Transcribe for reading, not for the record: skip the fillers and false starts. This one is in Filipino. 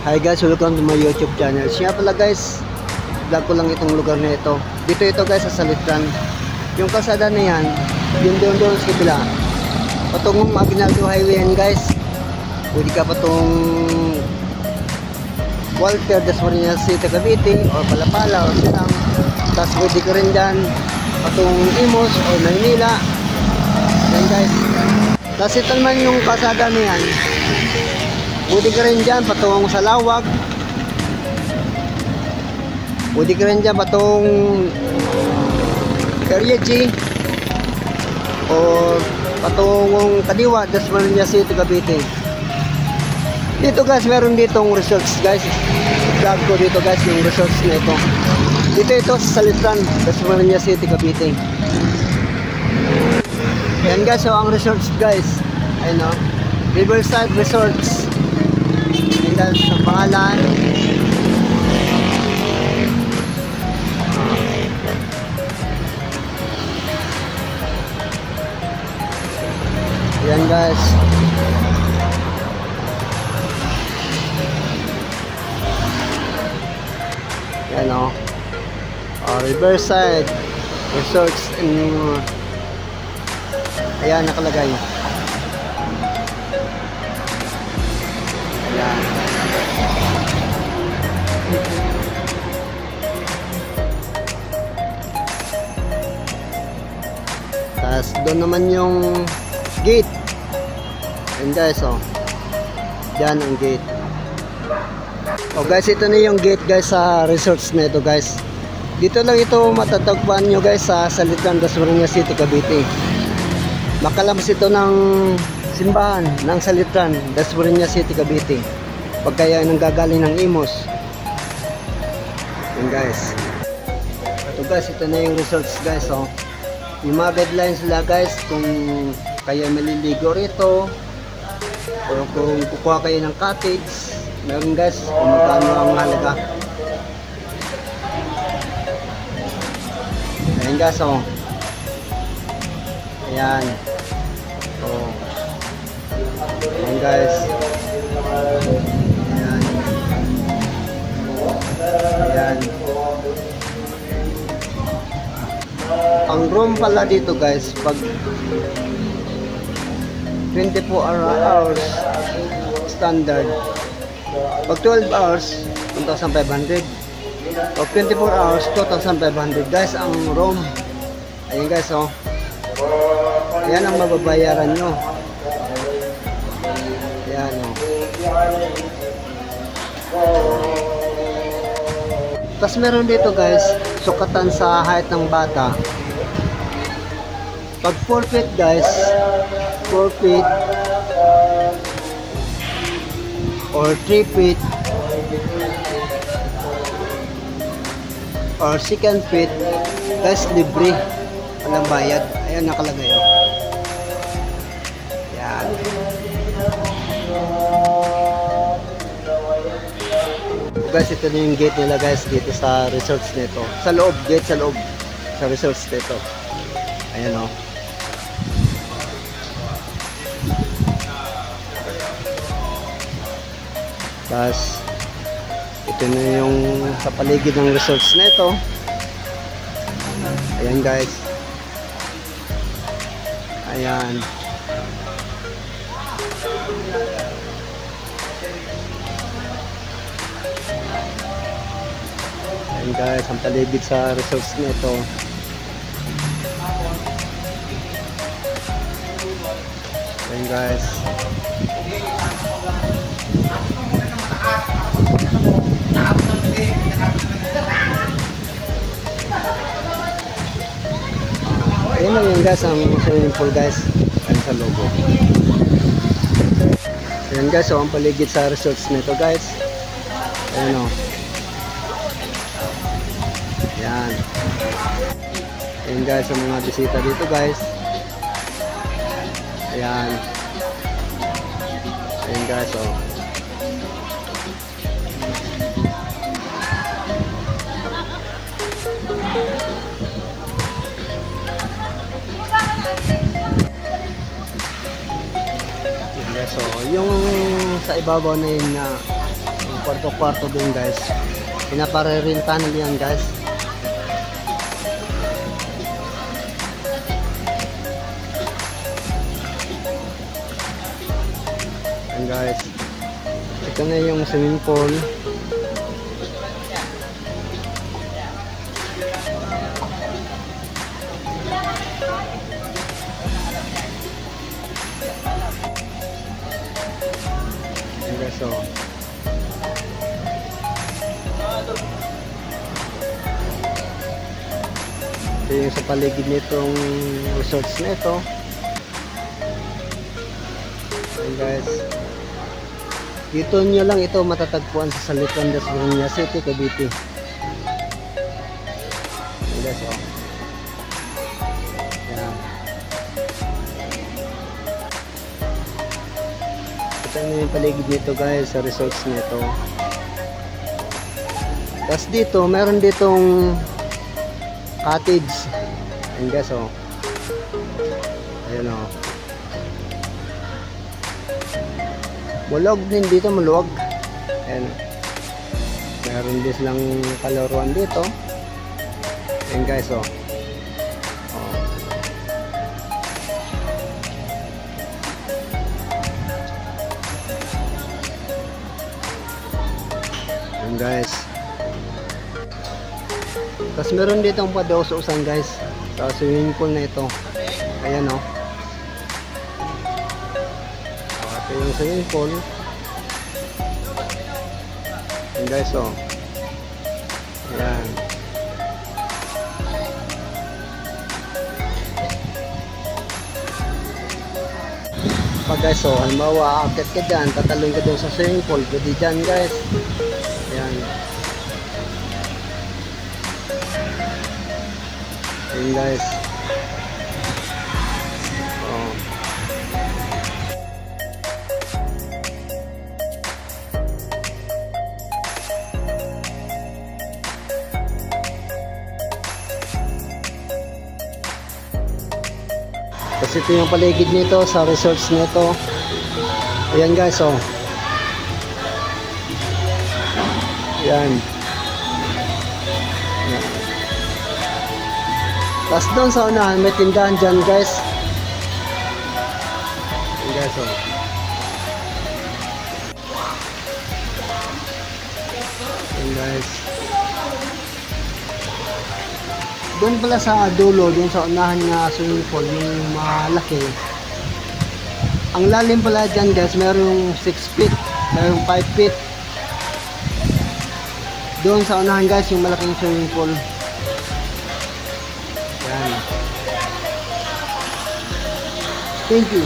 Hi guys, welcome to my YouTube channel. Siya pala guys, vlog ko lang itong lugar na ito. Dito ito guys sa Salitran. Yung kalsada na yan, yung doon sa kabila. Patungong Aguinaldo Highway yan guys. Pwede ka patong Walter Dasmariñas City, Cavite, o Palapala, o Silang. Tapos pwede ka rin dyan patong Imos o Maynila. Yan guys. Tapos ito naman yung kalsada na yan. Pwede ka rin dyan patong sa Lawag. Pwede ka rin dyan patong Carriache o patong Kadiwa, Dasmariñas City, Cavite. Dito guys, meron ditong resorts guys. Vlog ko dito guys yung resorts na ito. Dito ito sa Salitran, Dasmariñas City, Cavite. Yan guys, so ang resorts guys, ayun o, Riverside Resorts. Yan guys, ang pangalan. Yan guys. Yan o, Riverside Resorts in ayan nakalagay. Ayan. Tapos doon naman yung gate. Ayan guys o. Diyan ang gate. O guys, ito na yung gate guys sa resorts na ito guys. Dito lang ito matatagpuan nyo guys sa Salitran, Dasmariñas City, Cavite. Makalabas ito ng simbahan ng Salitran, Dasmariñas City, Cavite. Pag kaya nang gagaling ng Imos. Yan guys. Ito guys, ito na yung resorts guys. Oh. Yung mga guidelines nila guys kung kaya maliligo rito o kung kukuha kayo ng cottage. Meron guys kung magkano ang halaga. Ayan guys oh. Ayan. Oh. Ayan guys. Ayan. Ayan. Ang room pala dito guys, pag 24 hours standard. Pag 12 hours, 1,500. Pag 24 hours, 2,500 guys ang room. Ayan guys oh. Ayan ang mababayaran nyo. Ayan oh. Tapos meron dito guys, sukatan sa height ng bata. Pag 4 feet guys, 4 feet or 3 feet or 2 feet guys, libre, walang bayad. Ayan nakalagay oh. Yan guys, ito na yung gate nila guys dito sa resorts nito. Sa loob, gate sa loob sa resorts nito. Ayan oh. Tapos ito na yung sa paligid ng resorts na ito. Ayan guys. Ayan. Ayan guys, ang paligid sa resorts na ito. Ayan guys. Ayan lang yun guys, ang swimming pool guys. Ayan sa logo. Ayan guys, so ang paligid sa resorts nito guys. Ayan o. Ayan. Ayan guys, ang mga bisita dito guys. Ayan. Ayan guys o. So, yung sa ibabaw na yun na Yung kwarto-kwarto din guys. Pinaparerintahan nila yan guys. Ayan guys. Ito na yung swimming pool. Ayan guys, so ito yung sa paligid nitong resorts na ito. Ayan guys, dito nyo lang ito matatagpuan sa Salitan de Suruña City, Cavite. Ayan guys, oh. Ayan. Ito na yung paligid nito guys sa resorts nito. Tapos dito meron ditong cottage. Ayan guys, oh. Ayan, oh. Maluwag din dito, maluwag. Ayan. Meron din silang kalaruan dito. Ayan guys, oh. Oh. Ayan guys. Tapos meron dito ang padaos-usan guys sa swimming pool na ito. Ayan, oh. Ito yung swimming pool. Ayan guys, oh. Ayan. Pag guys, oh, halimbawa akit ka dyan, tatalon ka dun sa swimming pool, pwede dyan guys. Ayan. Ayan guys. Oh. Kasi ito yung paligid nito sa resorts nito. Ayan guys, oh. Ayan. Tapos doon sa unahan may tindahan dyan guys. Ayan guys, oh. Ayan guys. Doon pala sa dulo, doon sa unahan na swimming pool, yung malaki. Ang lalim pala dyan guys, mayroong 6 feet, mayroong 5 feet. Doon sa unahan guys, yung malaking swimming pool. Yan. Thank you.